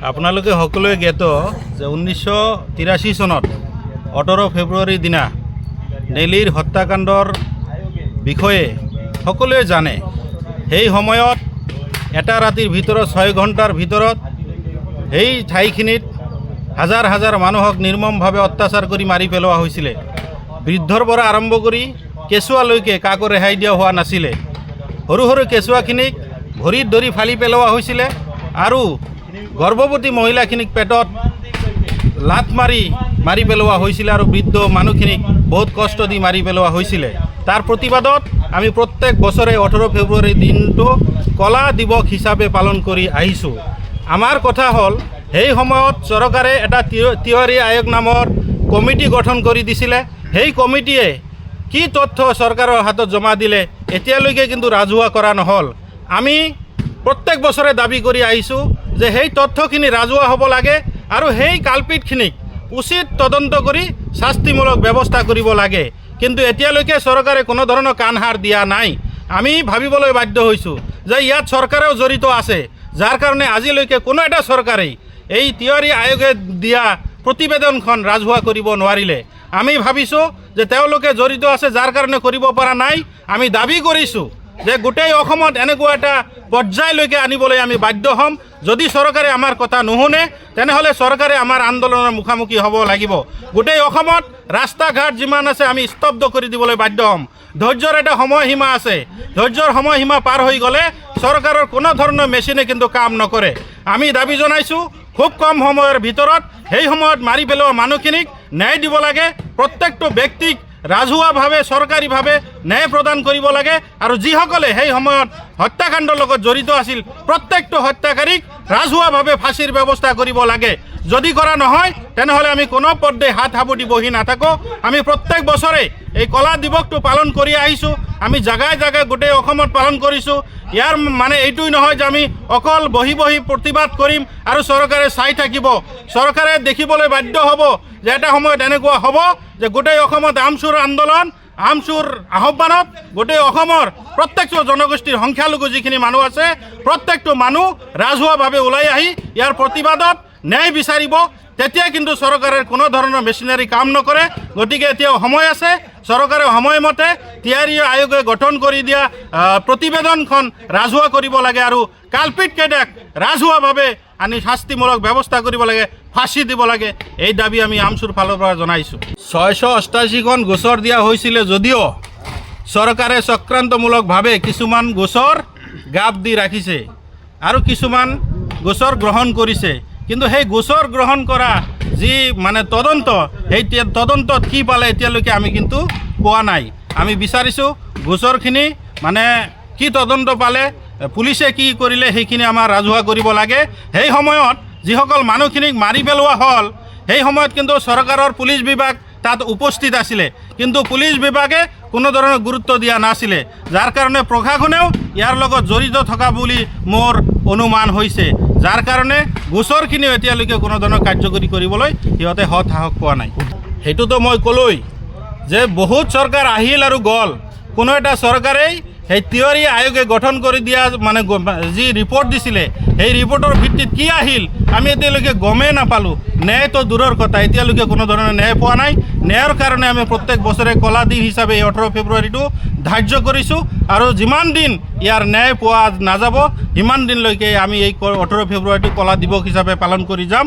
আপোনালোকে সকলোৱে জ্ঞাত যে 1983 চনত 18 ফেব্ৰুৱাৰীৰ দিনা নেলিৰ হত্যাকাণ্ডৰ বিষয়ে সকলোৱে জানে। সেই সময়ত এটা ৰাতিৰ ভিতৰত 6 ঘণ্টাৰ ভিতৰত সেই ঠাইখিনিত হাজাৰ হাজাৰ মানুহক নিৰ্মমভাৱে অত্যাচাৰ কৰি মাৰি পেলোৱা হৈছিলে। বৃদ্ধৰ পৰা আৰম্ভ কৰি কেঁচুৱালৈকে কাকো ৰেহাই দিয়া হোৱা নাছিলে। সৰু সৰু কেঁচুৱাখিনিক ভৰিত ধৰি ফালি পেলোৱা হৈছিলে আৰু গৰ্ভৱতী মহিলাখিনিক পেটত লাত মাৰি পেলোৱা হৈছিলে আৰু বৃদ্ধ মানুহখিনিক বহুত কষ্ট দি মাৰি পেলোৱা হৈছিলে। তাৰ প্ৰতিবাদত আমি প্ৰত্যেক বছৰে 18 ফেব্ৰুৱাৰীৰ দিনটো কলা দিৱস হিচাপে পালন কৰি আহিছোঁ। আমাৰ কথা হ'ল সেই সময়ত চৰকাৰে এটা তিৱাৰী আয়োগ নামৰ কমিটি গঠন কৰি দিছিলে। সেই কমিটিয়ে কি তথ্য চৰকাৰৰ হাতত জমা দিলে এতিয়ালৈকে কিন্তু ৰাজহুৱা কৰা নহ'ল। আমি প্ৰত্যেক বছৰে দাবী কৰি আহিছোঁ যে সেই তথ্যখিনি ৰাজহুৱা হ'ব লাগে আৰু সেই কালপিতখিনিক উচিত তদন্ত কৰি শাস্তিমূলক ব্যৱস্থা কৰিব লাগে। কিন্তু এতিয়ালৈকে চৰকাৰে কোনো ধৰণৰ কাণসাৰ দিয়া নাই। আমি ভাবিবলৈ বাধ্য হৈছোঁ যে ইয়াত চৰকাৰেও জড়িত আছে, যাৰ কাৰণে আজিলৈকে কোনো এটা চৰকাৰেই এই তিৱাৰী আয়োগে দিয়া প্ৰতিবেদনখন ৰাজহুৱা কৰিব নোৱাৰিলে। আমি ভাবিছোঁ যে তেওঁলোকে জড়িত আছে, যাৰ কাৰণে কৰিব পৰা নাই। আমি দাবী কৰিছোঁ যে গোটেই অসমত এনেকুৱা এটা পৰ্যায়লৈকে আনিবলৈ আমি বাধ্য হ'ম। যদি চৰকাৰে আমাৰ কথা নুশুনে তেনেহ'লে চৰকাৰে আমাৰ আন্দোলনৰ মুখামুখি হ'ব লাগিব। গোটেই অসমত ৰাস্তা ঘাট যিমান আছে আমি স্তব্ধ কৰি দিবলৈ বাধ্য হ'ম। ধৈৰ্যৰ এটা সময়সীমা আছে। ধৈৰ্যৰ সময়সীমা পাৰ হৈ গ'লে চৰকাৰৰ কোনো ধৰণৰ মেচিনে কিন্তু কাম নকৰে। আমি দাবী জনাইছোঁ খুব কম সময়ৰ ভিতৰত সেই সময়ত মাৰি পেলোৱা মানুহখিনিক ন্যায় দিব লাগে। প্ৰত্যেকটো ব্যক্তিক ৰাজহুৱাভাৱে চৰকাৰীভাৱে ন্যায় প্ৰদান কৰিব লাগে আৰু যিসকলে সেই সময়ত হত্যাকাণ্ডৰ লগত জড়িত আছিল প্ৰত্যেকটো হত্যাকাৰীক ৰাজহুৱাভাৱে ফাঁচীৰ ব্যৱস্থা কৰিব লাগে। যদি কৰা নহয় তেনেহ'লে আমি কোনো পৰ্যায়ে হাত সাৱটি বহি নাথাকোঁ। আমি প্ৰত্যেক বছৰে এই কলা দিৱসটো পালন কৰি আহিছোঁ। আমি জাগাই জাগাই গোটেই অসমত পালন কৰিছোঁ। ইয়াৰ মানে এইটোই নহয় যে আমি অকল বহি প্ৰতিবাদ কৰিম আৰু চৰকাৰে চাই থাকিব। চৰকাৰে দেখিবলৈ বাধ্য হ'ব যে এটা সময়ত এনেকুৱা হ'ব যে গোটেই অসমত আমচুৰ আন্দোলন, আমচুৰ আহ্বানত গোটেই অসমৰ প্ৰত্যেকটো জনগোষ্ঠীৰ সংখ্যালঘু যিখিনি মানুহ আছে প্ৰত্যেকটো মানুহ ৰাজহুৱাভাৱে ওলাই আহি ইয়াৰ প্ৰতিবাদত ন্যায় বিচাৰিব। তেতিয়া কিন্তু চৰকাৰে কোনো ধৰণৰ মেচিনাৰী কাম নকৰে। গতিকে এতিয়াও সময় আছে। চৰকাৰে সময়মতে তিৱাৰী আয়োগে গঠন কৰি দিয়া প্ৰতিবেদনখন ৰাজহুৱা কৰিব লাগে আৰু কালপিতকেইটাক ৰাজহুৱাভাৱে আনি শাস্তিমূলক ব্যৱস্থা কৰিব লাগে, ফাঁচি দিব লাগে। এই দাবী আমি আমচুৰ ফালৰ পৰা জনাইছোঁ। 688খন গোচৰ দিয়া হৈছিলে যদিও চৰকাৰে চক্ৰান্তমূলকভাৱে কিছুমান গোচৰ গাপ দি ৰাখিছে আৰু কিছুমান গোচৰ গ্ৰহণ কৰিছে। কিন্তু সেই গোচৰ গ্ৰহণ কৰা যি মানে তদন্ত, সেই তদন্তত কি পালে এতিয়ালৈকে আমি কিন্তু পোৱা নাই। আমি বিচাৰিছোঁ গোচৰখিনি মানে কি তদন্ত পালে, পুলিচে কি কৰিলে সেইখিনি আমাৰ ৰাজহুৱা কৰিব লাগে। সেই সময়ত যিসকল মানুহখিনিক মাৰি পেলোৱা হ'ল সেই সময়ত কিন্তু চৰকাৰৰ পুলিচ বিভাগ তাত উপস্থিত আছিলে, কিন্তু পুলিচ বিভাগে কোনো ধৰণৰ গুৰুত্ব দিয়া নাছিলে, যাৰ কাৰণে প্ৰশাসনেও ইয়াৰ লগত জড়িত থকা বুলি মোৰ অনুমান হৈছে। যাৰ কাৰণে গোচৰখিনিও এতিয়ালৈকে কোনো ধৰণৰ কাৰ্যকৰী কৰিবলৈ সিহঁতে সাহস পোৱা নাই। সেইটোতো মই ক'লোৱেই যে বহুত চৰকাৰ আহিল আৰু গ'ল, কোনো এটা চৰকাৰেই সেই তিৱাৰী আয়োগে গঠন কৰি দিয়া মানে যি ৰিপৰ্ট দিছিলে সেই ৰিপৰ্টৰ ভিত্তিত কি আহিল আমি এতিয়ালৈকে গমেই নাপালোঁ। ন্যায়টো দূৰৰ কথা, এতিয়ালৈকে কোনো ধৰণৰ ন্যায় পোৱা নাই। ন্যায়ৰ কাৰণে আমি প্ৰত্যেক বছৰে কলা দিন হিচাপে এই 18 ফেব্ৰুৱাৰীটো ধাৰ্য কৰিছোঁ আৰু যিমান দিন ইয়াৰ ন্যায় পোৱা নাযাব সিমান দিনলৈকে আমি এই 18 ফেব্ৰুৱাৰীটো কলা দিৱস হিচাপে পালন কৰি যাম।